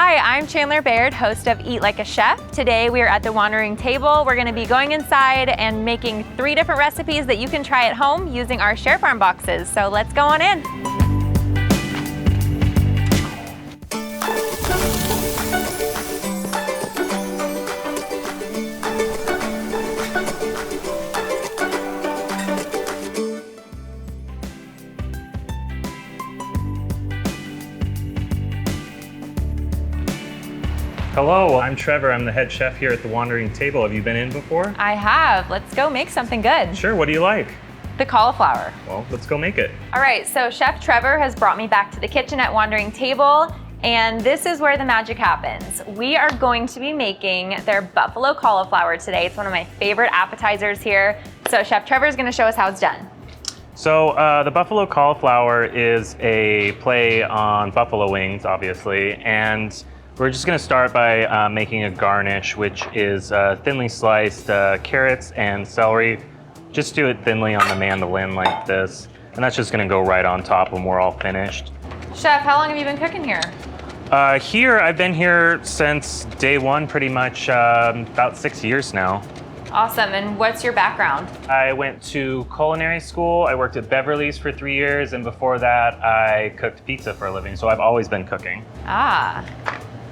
Hi, I'm Chandler Baird, host of Eat Like a Chef. Today we are at the Wandering Table. We're going to be going inside and making 3 different recipes that you can try at home using our Share Farm boxes. So let's go on in. Hello, I'm Trevor. I'm the head chef here at the Wandering Table. Have you been in before? I have. Let's go make something good. Sure, what do you like? The cauliflower. Well, let's go make it. All right, so Chef Trevor has brought me back to the kitchen at Wandering Table, and this is where the magic happens. We are going to be making their buffalo cauliflower today. It's one of my favorite appetizers here. So Chef Trevor is gonna show us how it's done. So the buffalo cauliflower is a play on buffalo wings, obviously, and we're just gonna start by making a garnish, which is thinly sliced carrots and celery. Just do it thinly on the mandolin like this. And that's just gonna go right on top when we're all finished. Chef, how long have you been cooking here? I've been here since day one, pretty much about 6 years now. Awesome, and what's your background? I went to culinary school. I worked at Beverly's for 3 years, and before that, I cooked pizza for a living, so I've always been cooking. Ah.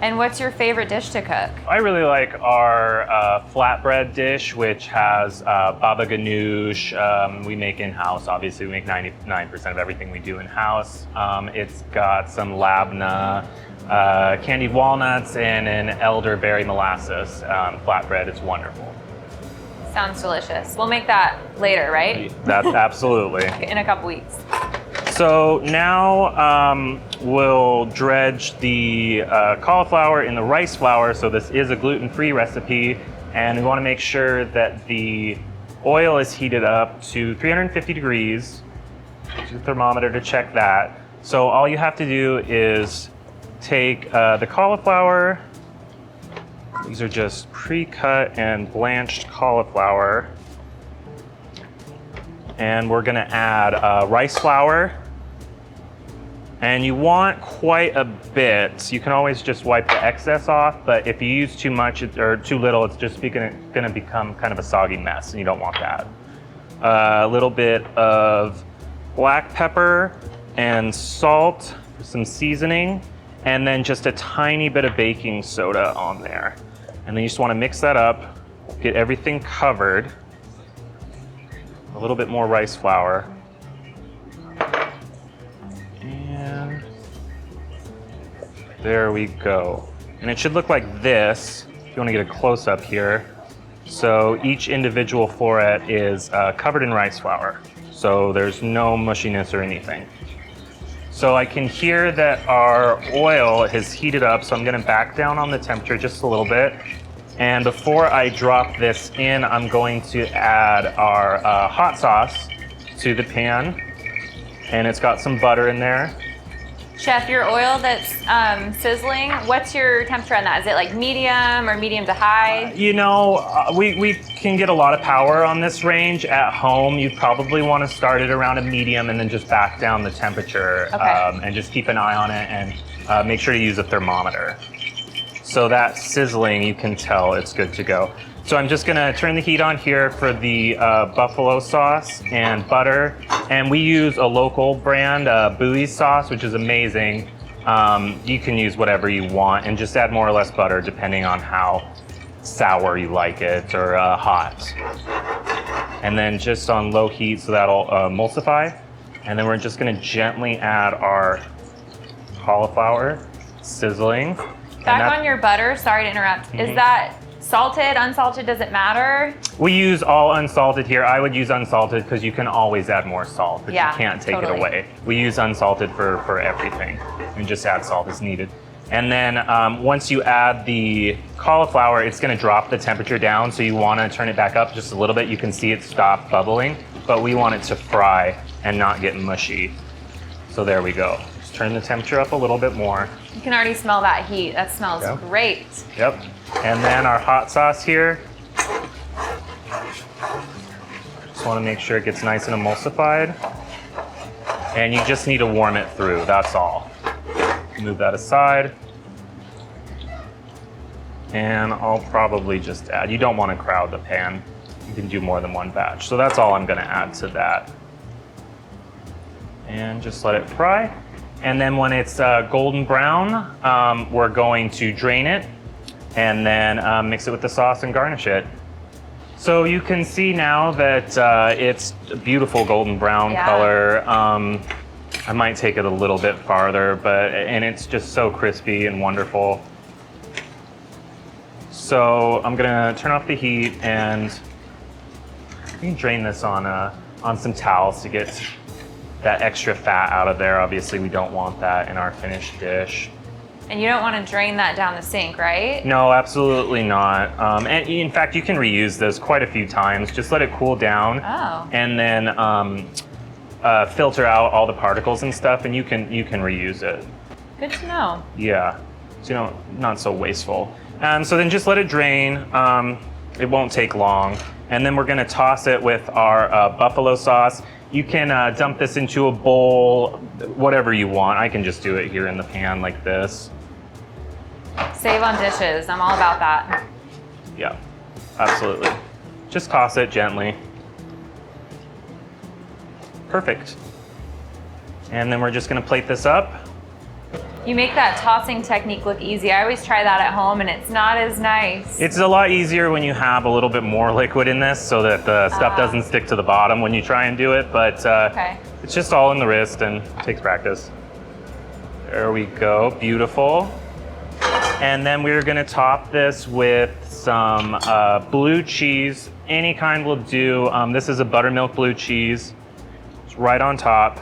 And what's your favorite dish to cook? I really like our flatbread dish, which has baba ganoush. We make in-house, obviously. We make 99% of everything we do in-house. It's got some labna, candied walnuts, and an elderberry molasses flatbread. It's wonderful. Sounds delicious. We'll make that later, right? That's absolutely. In a couple weeks. So now we'll dredge the cauliflower in the rice flour. So this is a gluten-free recipe, and we want to make sure that the oil is heated up to 350 degrees. Use the thermometer to check that. So all you have to do is take the cauliflower. These are just pre-cut and blanched cauliflower. And we're gonna add rice flour. And you want quite a bit. You can always just wipe the excess off, but if you use too much or too little, it's just gonna become kind of a soggy mess, and you don't want that. A little bit of black pepper and salt for some seasoning, and then just a tiny bit of baking soda on there. And then you just wanna mix that up, get everything covered. A little bit more rice flour. And there we go. And it should look like this, if you wanna get a close up here. So each individual floret is covered in rice flour. So there's no mushiness or anything. So I can hear that our oil has heated up, so I'm gonna back down on the temperature just a little bit. And before I drop this in, I'm going to add our hot sauce to the pan. And it's got some butter in there. Chef, your oil that's sizzling, what's your temperature on that? Is it like medium or medium to high? You know, we can get a lot of power on this range at home. You probably want to start it around a medium and then just back down the temperature. Okay. And just keep an eye on it and make sure to use a thermometer. So that sizzling, you can tell it's good to go. So I'm just gonna turn the heat on here for the buffalo sauce and butter. And we use a local brand, Bowie's sauce, which is amazing. You can use whatever you want and just add more or less butter depending on how sour you like it or hot. And then just on low heat so that'll emulsify. And then we're just gonna gently add our cauliflower, sizzling. Back on your butter, sorry to interrupt. Is that salted, unsalted, does it matter? We use all unsalted here. I would use unsalted because you can always add more salt, but Yeah, you can't take totally. it away. We use unsalted for everything and just add salt as needed. And then once you add the cauliflower, it's gonna drop the temperature down, so you wanna turn it back up just a little bit. You can see it stop bubbling, but we want it to fry and not get mushy. So there we go. Just turn the temperature up a little bit more. You can already smell that heat. That smells great. Yep. And then our hot sauce here. Just want to make sure it gets nice and emulsified. And you just need to warm it through, that's all. Move that aside. And I'll probably just add, you don't want to crowd the pan. You can do more than one batch. So that's all I'm going to add to that. And just let it fry. And then when it's golden brown, we're going to drain it and then mix it with the sauce and garnish it. So you can see now that it's a beautiful golden brown color. I might take it a little bit farther, and it's just so crispy and wonderful. So I'm gonna turn off the heat and you can drain this on some towels to get that extra fat out of there. Obviously, we don't want that in our finished dish. And you don't want to drain that down the sink, right? No, absolutely not. And in fact, you can reuse this quite a few times. Just let it cool down, and then filter out all the particles and stuff, and you can reuse it. Good to know. Yeah, so not so wasteful. So then just let it drain. It won't take long, and then we're gonna toss it with our buffalo sauce. You can dump this into a bowl, whatever you want. I can just do it here in the pan like this. Save on dishes, I'm all about that. Yeah, absolutely. Just toss it gently. Perfect. And then we're just gonna plate this up. You make that tossing technique look easy. I always try that at home and it's not as nice. It's a lot easier when you have a little bit more liquid in this so that the stuff doesn't stick to the bottom when you try and do it, but it's just all in the wrist and it takes practice. There we go, beautiful. And then we're gonna top this with some blue cheese. Any kind will do. This is a buttermilk blue cheese. It's right on top.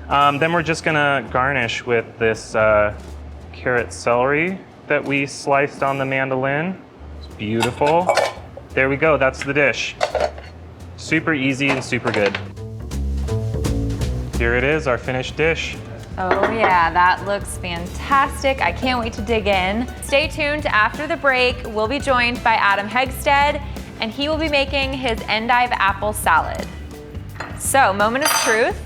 Then we're just gonna garnish with this carrot celery that we sliced on the mandolin. It's beautiful. There we go, that's the dish. Super easy and super good. Here it is, our finished dish. Oh yeah, that looks fantastic. I can't wait to dig in. Stay tuned after the break. We'll be joined by Adam Hegstead, and he will be making his endive apple salad. So, moment of truth.